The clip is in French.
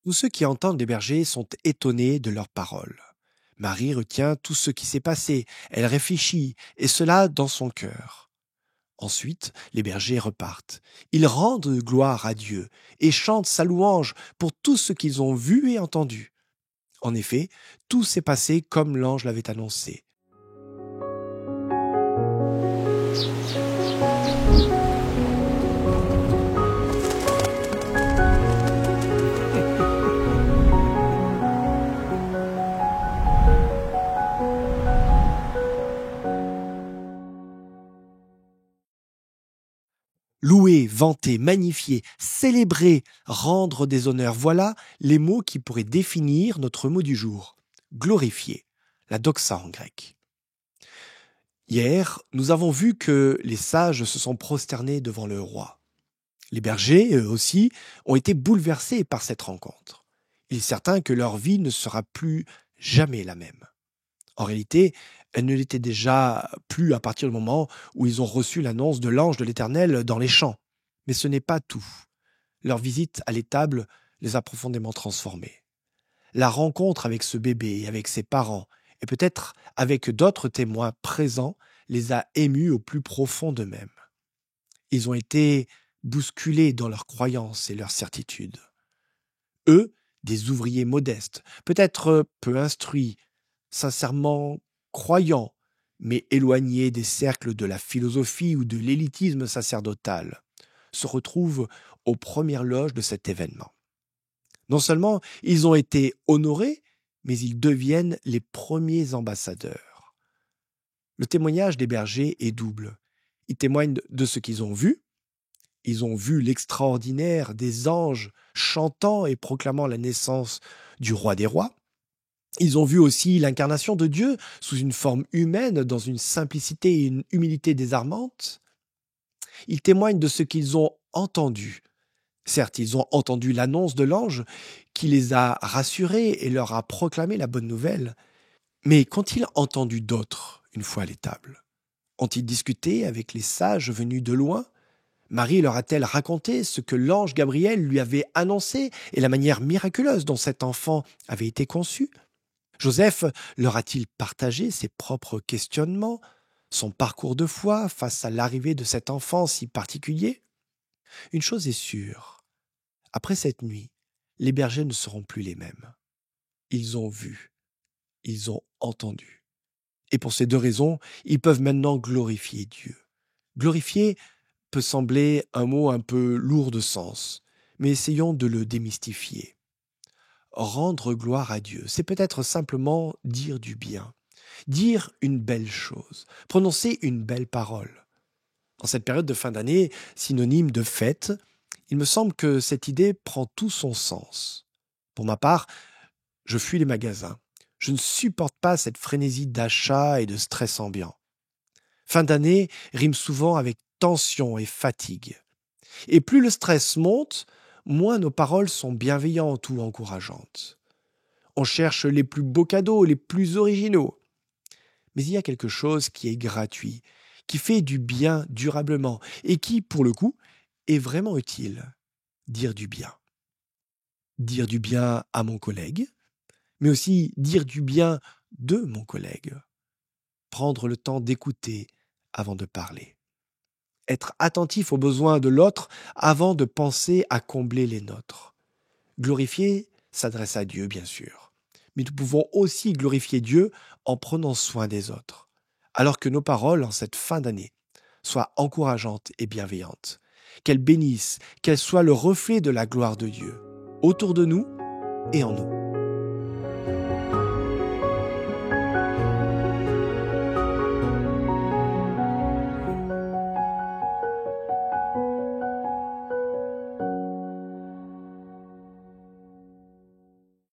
Tous ceux qui entendent les bergers sont étonnés de leurs paroles. Marie retient tout ce qui s'est passé, elle réfléchit, et cela dans son cœur. Ensuite, les bergers repartent. Ils rendent gloire à Dieu et chantent sa louange pour tout ce qu'ils ont vu et entendu. En effet, tout s'est passé comme l'ange l'avait annoncé. Louer, vanter, magnifier, célébrer, rendre des honneurs, voilà les mots qui pourraient définir notre mot du jour. Glorifier, la doxa en grec. Hier, nous avons vu que les sages se sont prosternés devant le roi. Les bergers, eux aussi, ont été bouleversés par cette rencontre. Il est certain que leur vie ne sera plus jamais la même. En réalité, elle ne l'était déjà plus à partir du moment où ils ont reçu l'annonce de l'ange de l'Éternel dans les champs. Mais ce n'est pas tout. Leur visite à l'étable les a profondément transformés. La rencontre avec ce bébé, avec ses parents, et peut-être avec d'autres témoins présents, les a émus au plus profond d'eux-mêmes. Ils ont été bousculés dans leurs croyances et leurs certitudes. Eux, des ouvriers modestes, peut-être peu instruits, sincèrement croyants, mais éloignés des cercles de la philosophie ou de l'élitisme sacerdotal, se retrouvent aux premières loges de cet événement. Non seulement ils ont été honorés, mais ils deviennent les premiers ambassadeurs. Le témoignage des bergers est double. Ils témoignent de ce qu'ils ont vu. Ils ont vu l'extraordinaire des anges chantant et proclamant la naissance du roi des rois. Ils ont vu aussi l'incarnation de Dieu sous une forme humaine, dans une simplicité et une humilité désarmantes. Ils témoignent de ce qu'ils ont entendu. Certes, ils ont entendu l'annonce de l'ange qui les a rassurés et leur a proclamé la bonne nouvelle. Mais qu'ont-ils entendu d'autre une fois à l'étable? Ont-ils discuté avec les sages venus de loin? Marie leur a-t-elle raconté ce que l'ange Gabriel lui avait annoncé et la manière miraculeuse dont cet enfant avait été conçu? Joseph leur a-t-il partagé ses propres questionnements, son parcours de foi face à l'arrivée de cet enfant si particulier? Une chose est sûre, après cette nuit, les bergers ne seront plus les mêmes. Ils ont vu, ils ont entendu. Et pour ces deux raisons, ils peuvent maintenant glorifier Dieu. Glorifier peut sembler un mot un peu lourd de sens, mais essayons de le démystifier. Rendre gloire à Dieu, c'est peut-être simplement dire du bien, dire une belle chose, prononcer une belle parole. En cette période de fin d'année, synonyme de fête, il me semble que cette idée prend tout son sens. Pour ma part, je fuis les magasins. Je ne supporte pas cette frénésie d'achat et de stress ambiant. Fin d'année rime souvent avec tension et fatigue. Et plus le stress monte, moins nos paroles sont bienveillantes ou encourageantes. On cherche les plus beaux cadeaux, les plus originaux. Mais il y a quelque chose qui est gratuit, qui fait du bien durablement et qui, pour le coup, est vraiment utile. Dire du bien. Dire du bien à mon collègue, mais aussi dire du bien de mon collègue. Prendre le temps d'écouter avant de parler. Être attentif aux besoins de l'autre avant de penser à combler les nôtres. Glorifier s'adresse à Dieu, bien sûr. Mais nous pouvons aussi glorifier Dieu en prenant soin des autres. Alors que nos paroles, en cette fin d'année, soient encourageantes et bienveillantes. Qu'elles bénissent, qu'elles soient le reflet de la gloire de Dieu, autour de nous et en nous.